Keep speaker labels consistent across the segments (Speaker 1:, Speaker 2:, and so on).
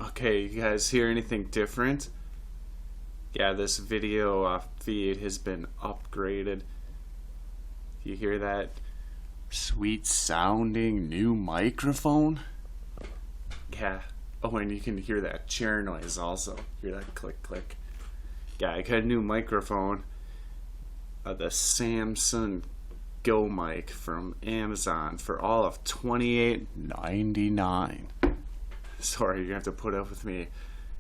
Speaker 1: Okay, you guys hear anything different? Yeah, this video feed has been upgraded. You hear that sweet sounding new microphone? Yeah. Oh, and you can hear that chair noise also. Hear that click click. Yeah, I got a new microphone. The Samsung Go mic from Amazon for all of $28.99. Sorry, you're gonna have to put up with me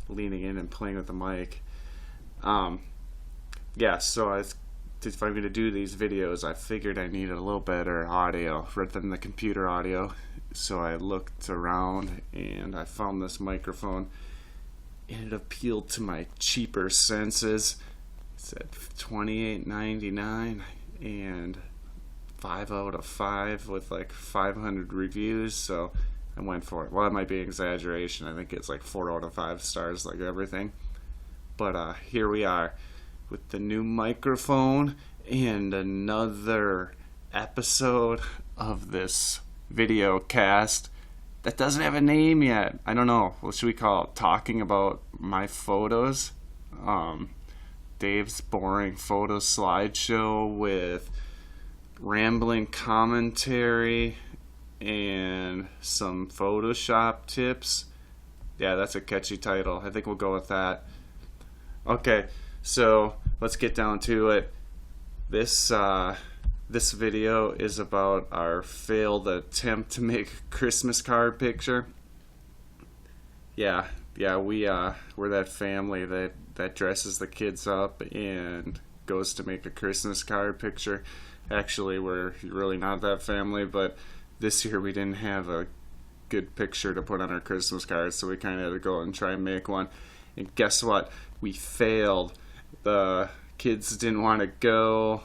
Speaker 1: leaning in and playing with the mic. Yeah, so if I'm gonna do these videos, I figured I needed a little better audio rather than the computer audio. So I looked around and I found this microphone, and it appealed to my cheaper senses. It said $28.99 and 5 out of 5 with like 500 reviews. So I went for it. Well, that might be an exaggeration. I think it's like 4 out of 5 stars, like everything. But here we are with the new microphone and another episode of this video cast that doesn't have a name yet. I don't know. What should we call it? Talking about my photos. Dave's boring photo slideshow with rambling commentary and some Photoshop tips. Yeah, that's a catchy title. I think we'll go with that. Okay, so let's get down to it. This video is about our failed attempt to make a Christmas card picture. Yeah, we're that family that dresses the kids up and goes to make a Christmas card picture. Actually, we're really not that family, but this year we didn't have a good picture to put on our Christmas cards, so we kind of had to go and try and make one. And guess what? We failed. The kids didn't want to go.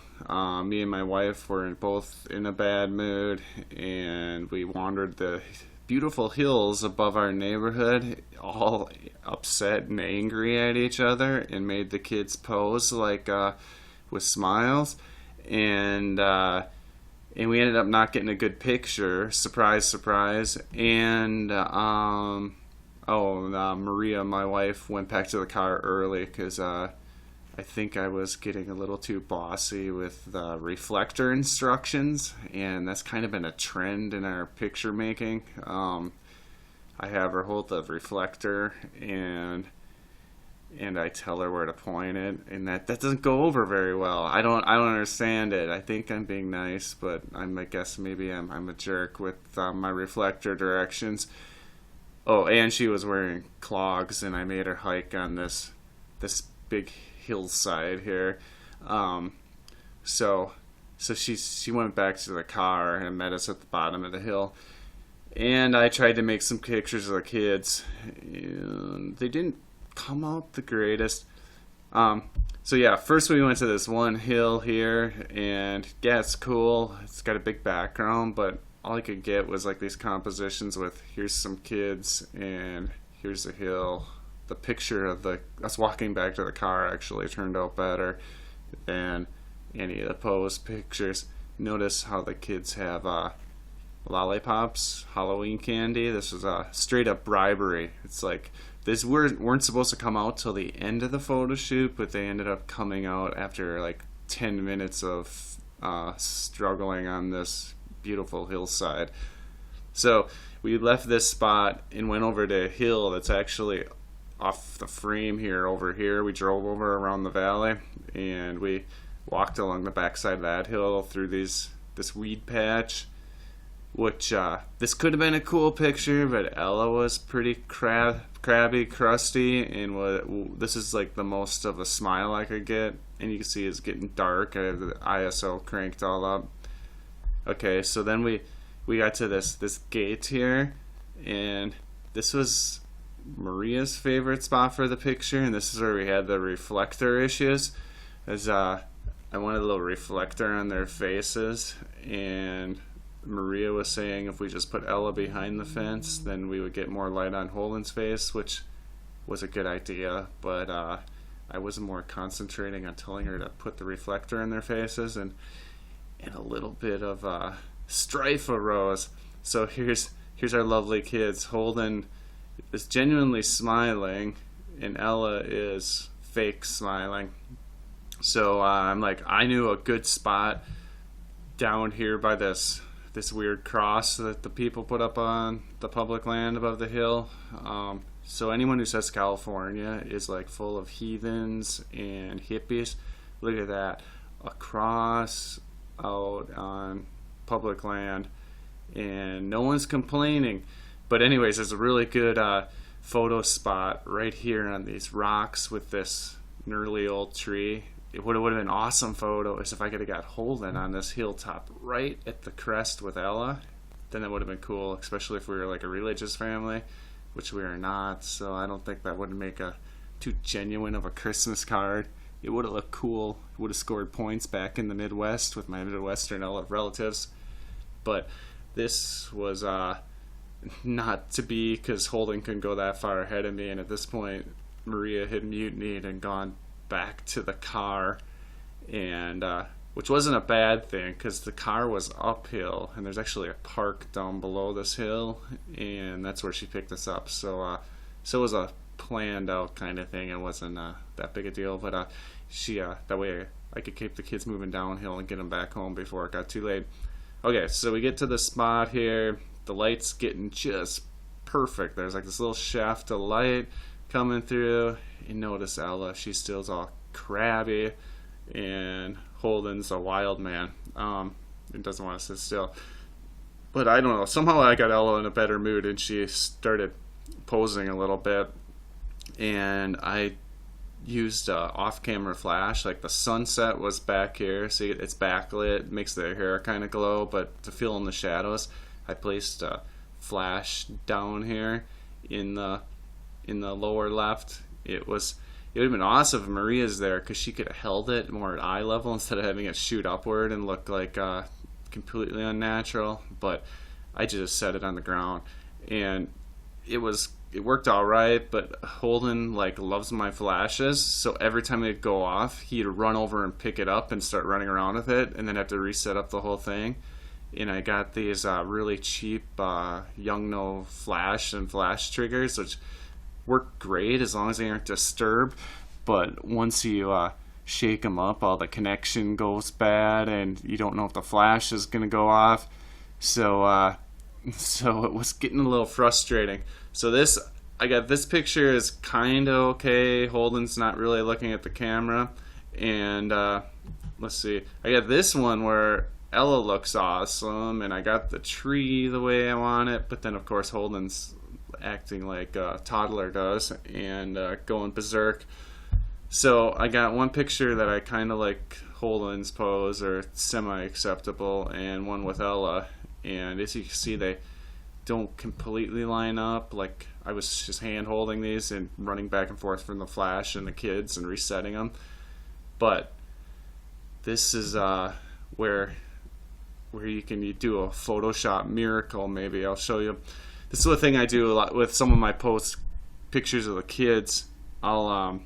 Speaker 1: Me and my wife were both in a bad mood, and we wandered the beautiful hills above our neighborhood, all upset and angry at each other, and made the kids pose like with smiles. And we ended up not getting a good picture. Surprise, surprise. And Maria, my wife, went back to the car early because I think I was getting a little too bossy with the reflector instructions, and that's kind of been a trend in our picture making. I have her hold the reflector and I tell her where to point it, and that doesn't go over very well. I don't understand it. I think I'm being nice, but I guess maybe I'm a jerk with my reflector directions. Oh, and she was wearing clogs, and I made her hike on this big hillside here. So she went back to the car and met us at the bottom of the hill. And I tried to make some pictures of the kids, and they didn't come out the greatest. So yeah, first we went to this one hill here, and yeah, it's cool. It's got a big background, but all I could get was like these compositions with here's some kids and here's a hill. The picture of us walking back to the car actually turned out better than any of the pose pictures. Notice how the kids have lollipops, Halloween candy. This was a straight up bribery. It's like this weren't supposed to come out till the end of the photo shoot, but they ended up coming out after like 10 minutes of struggling on this beautiful hillside. So we left this spot and went over to a hill that's actually off the frame here. Over here we drove over around the valley, and we walked along the backside of that hill through this weed patch, which this could have been a cool picture, but Ella was pretty crabby, crusty, and this is like the most of a smile I could get. And you can see it's getting dark. I have the ISO cranked all up. Okay, so then we got to this gate here, and this was Maria's favorite spot for the picture, and this is where we had the reflector issues. As I wanted a little reflector on their faces, and Maria was saying if we just put Ella behind the fence, then we would get more light on Holden's face, which was a good idea, but I was more concentrating on telling her to put the reflector in their faces, and a little bit of strife arose. So here's our lovely kids. Holden is genuinely smiling, and Ella is fake smiling. So I'm like, I knew a good spot down here by this weird cross that the people put up on the public land above the hill. So anyone who says California is like full of heathens and hippies, look at that, a cross out on public land, and no one's complaining. But anyways, there's a really good photo spot right here on these rocks with this gnarly old tree. It would have been an awesome photo is if I could have got Holden on this hilltop right at the crest with Ella. Then that would have been cool, especially if we were like a religious family, which we are not. So I don't think that would make a too genuine of a Christmas card. It would have looked cool. It would have scored points back in the Midwest with my Midwestern relatives. But this was not to be, because Holden couldn't go that far ahead of me, and at this point Maria had mutinied and gone back to the car, and which wasn't a bad thing because the car was uphill, and there's actually a park down below this hill, and that's where she picked us up. So it was a planned out kind of thing. It wasn't that big a deal, but she that way I could keep the kids moving downhill and get them back home before it got too late. Okay, so we get to the spot here. The light's getting just perfect. There's like this little shaft of light coming through. You notice Ella, she still's all crabby, and Holden's a wild man. It doesn't want to sit still. But I don't know, somehow I got Ella in a better mood, and she started posing a little bit, and I used off-camera flash. Like the sunset was back here, see it's backlit, makes the hair kind of glow, but to fill in the shadows I placed a flash down here in the lower left. It would have been awesome if Maria's there, because she could have held it more at eye level instead of having it shoot upward and look like completely unnatural. But I just set it on the ground, and it worked all right. But Holden like loves my flashes, so every time it'd go off, he'd run over and pick it up and start running around with it, and then have to reset up the whole thing. And I got these really cheap Yongnuo flash and flash triggers, which work great as long as they aren't disturbed. But once you shake them up, all the connection goes bad, and you don't know if the flash is going to go off. So it was getting a little frustrating. So I got this picture is kind of okay. Holden's not really looking at the camera, and let's see. I got this one where Ella looks awesome, and I got the tree the way I want it, but then of course Holden's acting like a toddler does and going berserk. So I got one picture that I kind of like Holden's pose, or semi-acceptable, and one with Ella, and as you can see they don't completely line up. Like I was just hand holding these and running back and forth from the flash and the kids and resetting them. But this is where you do a Photoshop miracle. Maybe I'll show you. This is the thing I do a lot with some of my post pictures of the kids. I'll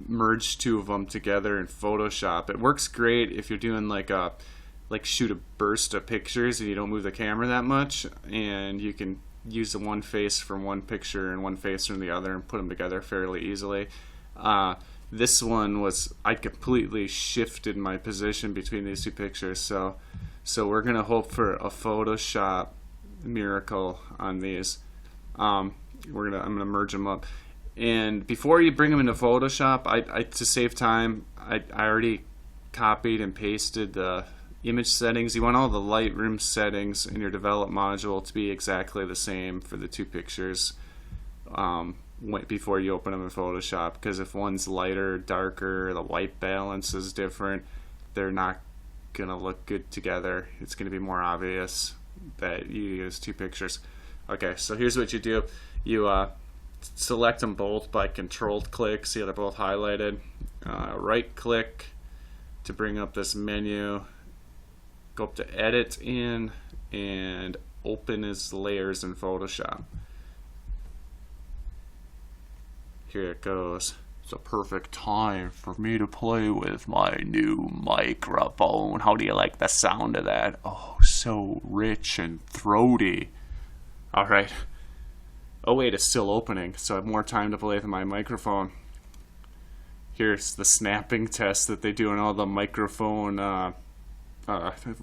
Speaker 1: merge two of them together in Photoshop. It works great if you're doing like shoot a burst of pictures and you don't move the camera that much, and you can use the one face from one picture and one face from the other and put them together fairly easily. This one was, I completely shifted my position between these two pictures, so we're gonna hope for a Photoshop miracle on these. I'm gonna merge them up, and before you bring them into Photoshop, I to save time, I already copied and pasted the image settings. You want all the Lightroom settings in your develop module to be exactly the same for the two pictures before you open them in Photoshop, because if one's lighter, darker, the white balance is different, they're not gonna look good together. It's gonna be more obvious that you use two pictures. Okay, so here's what you do. You select them both by controlled click. See how they're both highlighted. Right click to bring up this menu. Go up to edit in and open as layers in Photoshop. Here it goes. It's a perfect time for me to play with my new microphone. How do you like the sound of that? Oh, so rich and throaty. Alright. Oh wait, it's still opening, so I have more time to play with my microphone. Here's the snapping test that they do in all the microphone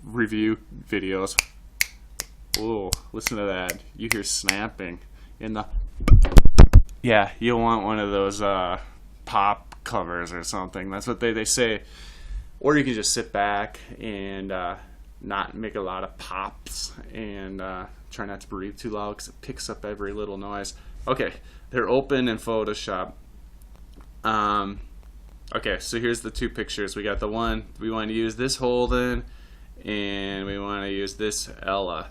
Speaker 1: review videos. Whoa, listen to that. You hear snapping in the... Yeah, you'll want one of those pop covers or something. That's what they say. Or you can just sit back and not make a lot of pops and try not to breathe too loud because it picks up every little noise. Okay, they're open in Photoshop. Okay, so here's the two pictures. We got the one, we want to use this Holden, and we want to use this Ella.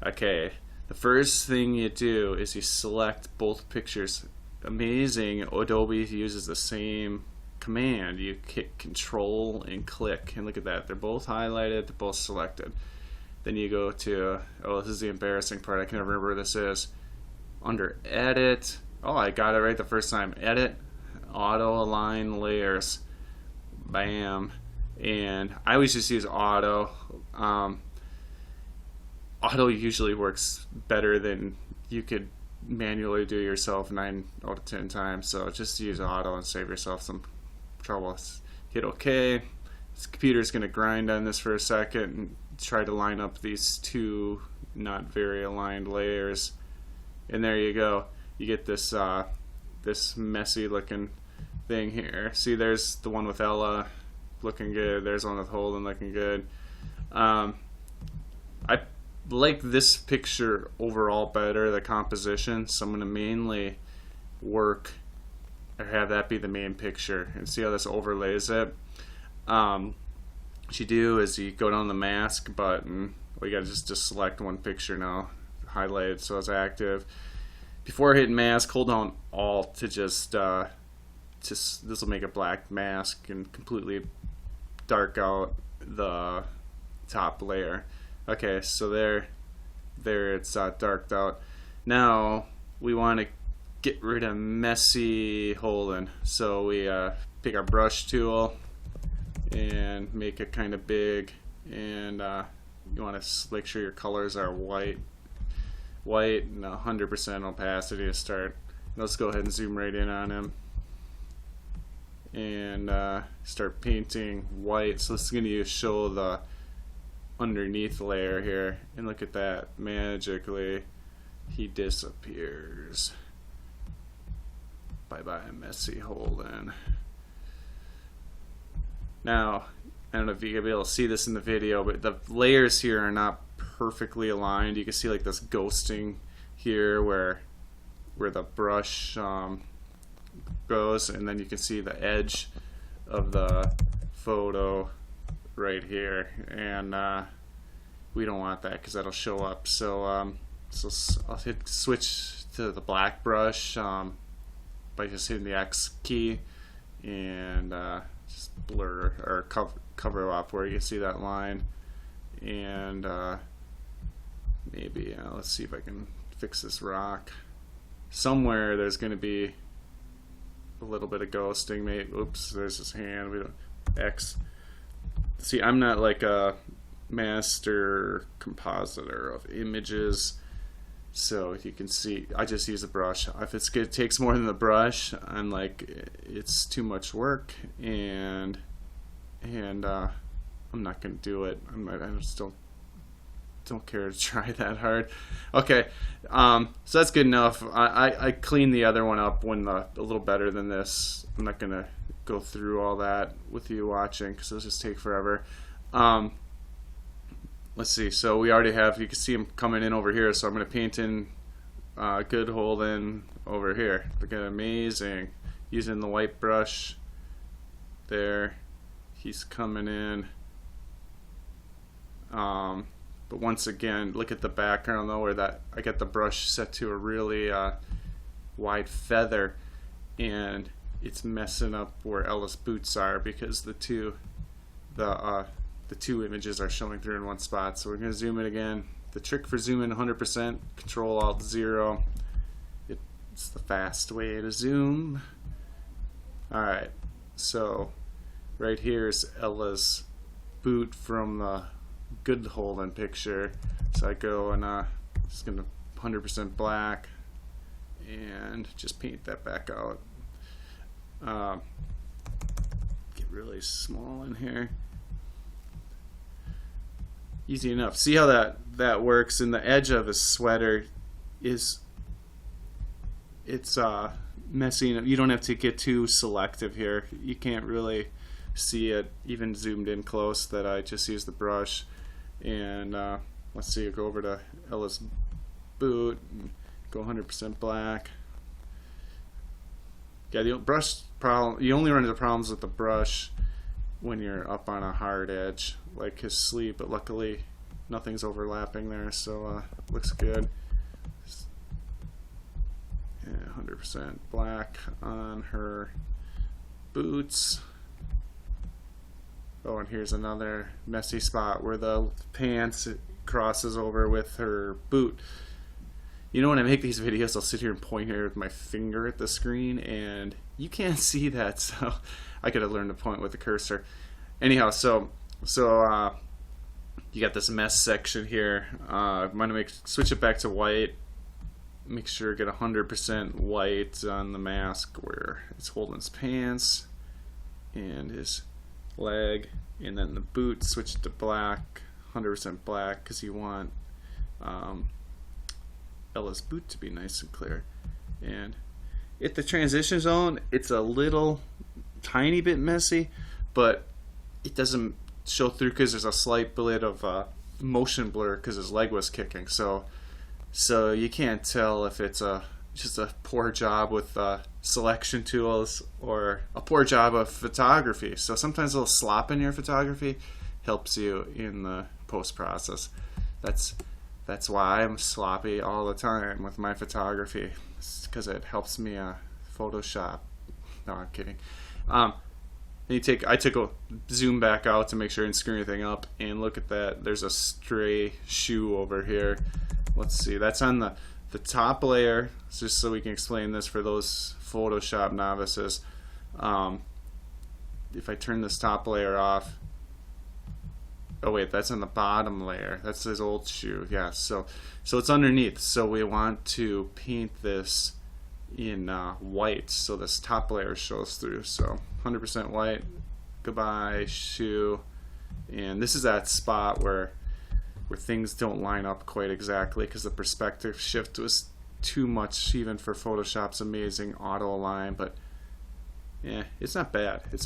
Speaker 1: Okay, the first thing you do is you select both pictures. Amazing, Adobe uses the same command. You hit Control and click, and look at that. They're both highlighted, they're both selected. Then you go to, oh, this is the embarrassing part. I can never remember where this is. Under Edit, oh, I got it right the first time. Edit, Auto Align Layers. Bam. And I always just use Auto. Auto usually works better than you could manually do yourself 9 out of 10 times. So just use Auto and save yourself some trouble. Hit OK. This computer's going to grind on this for a second and try to line up these two not very aligned layers. And there you go. You get this this messy looking thing here. See, there's the one with Ella looking good. There's one with Holden looking good. I like this picture overall better, the composition, so I'm going to mainly work or have that be the main picture and see how this overlays it. What you do is you go down the mask button. Well, you got to just select one picture now, highlight it so it's active. Before hitting mask, hold down Alt to just this will make a black mask and completely dark out the top layer. Okay, so there it's darked out. Now we want to get rid of messy Holden, so we pick our brush tool and make it kind of big, and you want to make sure your colors are white and 100% opacity to start. Let's go ahead and zoom right in on him and start painting white. So this is going to show the underneath layer here, and look at that, magically he disappears. Bye bye messy Holden. Now I don't know if you're gonna be able to see this in the video, but the layers here are not perfectly aligned. You can see like this ghosting here where the brush goes, and then you can see the edge of the photo right here, and we don't want that because that'll show up. So so I'll hit switch to the black brush by just hitting the X key and just blur or cover up where you can see that line, and maybe let's see if I can fix this rock. Somewhere there's going to be a little bit of ghosting. Maybe, oops, there's his hand. We don't X. See, I'm not like a master compositor of images, so if you can see, I just use a brush. If it takes more than the brush, I'm like, it's too much work, and I'm not gonna do it. I just don't care to try that hard. Okay, so that's good enough. I cleaned the other one up a little better than this. I'm not gonna go through all that with you watching because it'll just take forever. Let's see, so we already have, you can see him coming in over here, so I'm going to paint in good Holden over here. Look at amazing. Using the white brush there, he's coming in. But once again, look at the background though, where that I get the brush set to a really wide feather, and it's messing up where Ella's boots are because the two images are showing through in one spot. So we're going to zoom in again. The trick for zooming 100%, Control Alt 0. It's the fast way to zoom. Alright, so right here is Ella's boot from the good Holden picture. So I go and just going to 100% black, and just paint that back out. Get really small in here. Easy enough. See how that works? And the edge of his sweater it's messy enough. You don't have to get too selective here. You can't really see it even zoomed in close that I just used the brush. And let's see, go over to Ella's boot and go 100% black. Yeah, the brush problem, you only run into problems with the brush when you're up on a hard edge like his sleeve, but luckily nothing's overlapping there, so looks good. Yeah, 100% black on her boots. Oh, and here's another messy spot where the pants crosses over with her boot. You know, when I make these videos, I'll sit here and point here with my finger at the screen, and you can't see that, so I gotta learn to point with the cursor. Anyhow, so you got this mess section here. I'm gonna switch it back to white. Make sure to get 100% white on the mask where it's holding his pants and his leg, and then the boot switch to black, 100% black, because you want Ella's boot to be nice and clear. And at the transition zone, it's a little tiny bit messy, but it doesn't show through because there's a slight bit of motion blur because his leg was kicking. So you can't tell if it's just a poor job with selection tools or a poor job of photography. So sometimes a little slop in your photography helps you in the post process. That's why I'm sloppy all the time with my photography, because it helps me Photoshop. No, I'm kidding. I took a zoom back out to make sure I didn't screw anything up, and look at that. There's a stray shoe over here. Let's see. That's on the top layer, just so we can explain this for those Photoshop novices. If I turn this top layer off, oh wait, that's on the bottom layer. That's his old shoe. Yeah, so it's underneath. So we want to paint this in white, so this top layer shows through. So 100% white. Goodbye shoe. And this is that spot where things don't line up quite exactly because the perspective shift was too much even for Photoshop's amazing auto align. But yeah, it's not bad. It's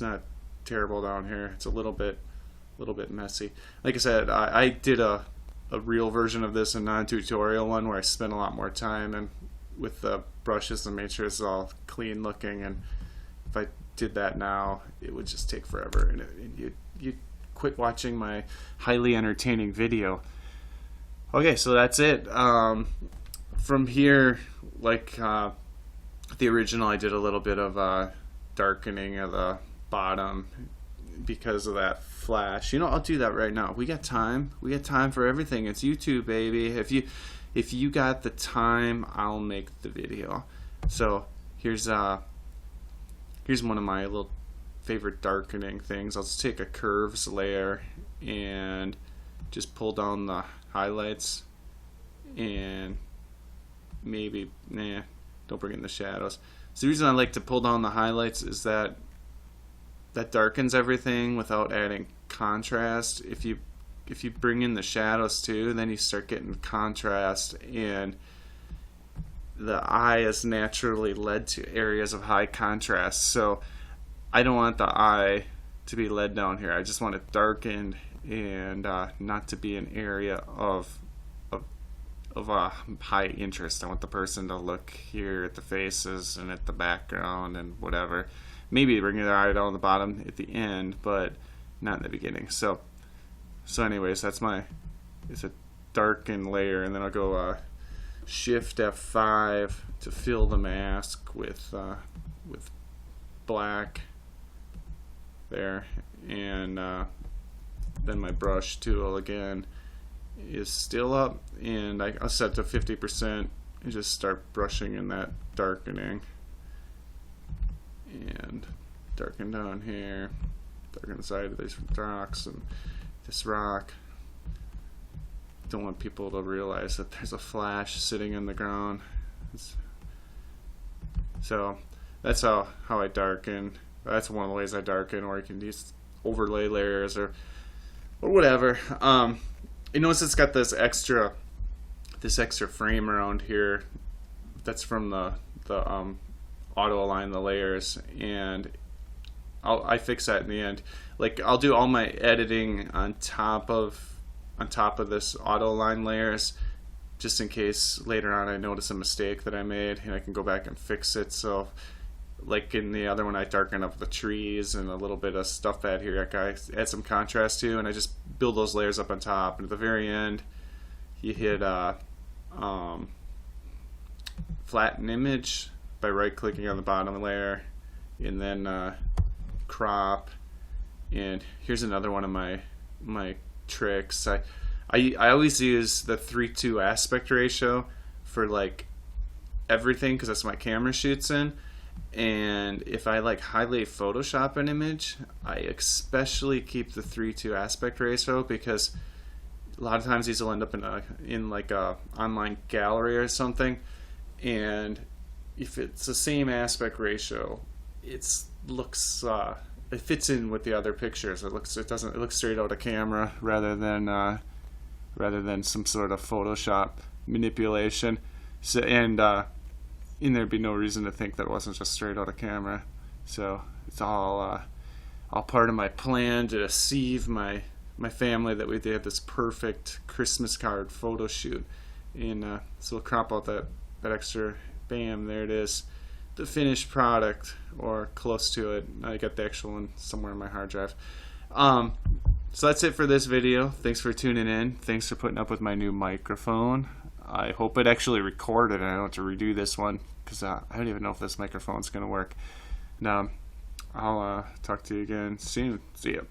Speaker 1: not terrible down here. It's a little bit messy. Like I said, I did a real version of this, a non-tutorial one, where I spent a lot more time and with the brushes and made sure it's all clean looking. And if I did that now, it would just take forever, and you quit watching my highly entertaining video. Okay, so that's it. From here, like the original, I did a little bit of darkening of the bottom because of that flash. You know, I'll do that right now. We got time. We got time for everything. It's YouTube, baby. If you got the time, I'll make the video. So here's one of my little favorite darkening things. I'll just take a curves layer and just pull down the highlights, and maybe don't bring in the shadows. So the reason I like to pull down the highlights is that darkens everything without adding contrast. If you bring in the shadows too, then you start getting contrast, and the eye is naturally led to areas of high contrast. So I don't want the eye to be led down here. I just want it darkened and not to be an area of high interest. I want the person to look here at the faces and at the background and whatever. Maybe bring their eye down the bottom at the end, but not in the beginning. So anyways, it's a darken layer, and then I'll go Shift F5 to fill the mask with black there, and then my brush tool again is still up, and I'll set to 50% and just start brushing in that darkening, and darken down here, darken the side of these rocks and this rock. Don't want people to realize that there's a flash sitting in the ground. So that's how I darken. That's one of the ways I darken, or you can use overlay layers or whatever. You notice it's got this extra frame around here that's from the auto align the layers, and I fix that in the end. Like, I'll do all my editing on top of this auto align layers, just in case later on I notice a mistake that I made and I can go back and fix it. So like in the other one, I darken up the trees and a little bit of stuff out here I add some contrast to, and I just build those layers up on top. And at the very end, you hit flatten image by right clicking on the bottom layer, and then crop. And here's another one of my tricks. I always use the 3:2 aspect ratio for like everything, because that's what my camera shoots in. And if I like highly Photoshop an image, I especially keep the 3:2 aspect ratio, because a lot of times these will end up in like a online gallery or something, and if it's the same aspect ratio, it fits in with the other pictures. It looks straight out of camera rather than some sort of Photoshop manipulation. So, and there'd be no reason to think that it wasn't just straight out of camera. So it's all part of my plan to deceive my family that we did this perfect Christmas card photo shoot. And so we'll crop out that extra. Bam, there it is, the finished product, or close to it. I got the actual one somewhere in my hard drive. So that's it for this video. Thanks for tuning in. Thanks for putting up with my new microphone. I hope it actually recorded and I don't have to redo this one, because I don't even know if this microphone's going to work. Now, I'll talk to you again soon. See ya.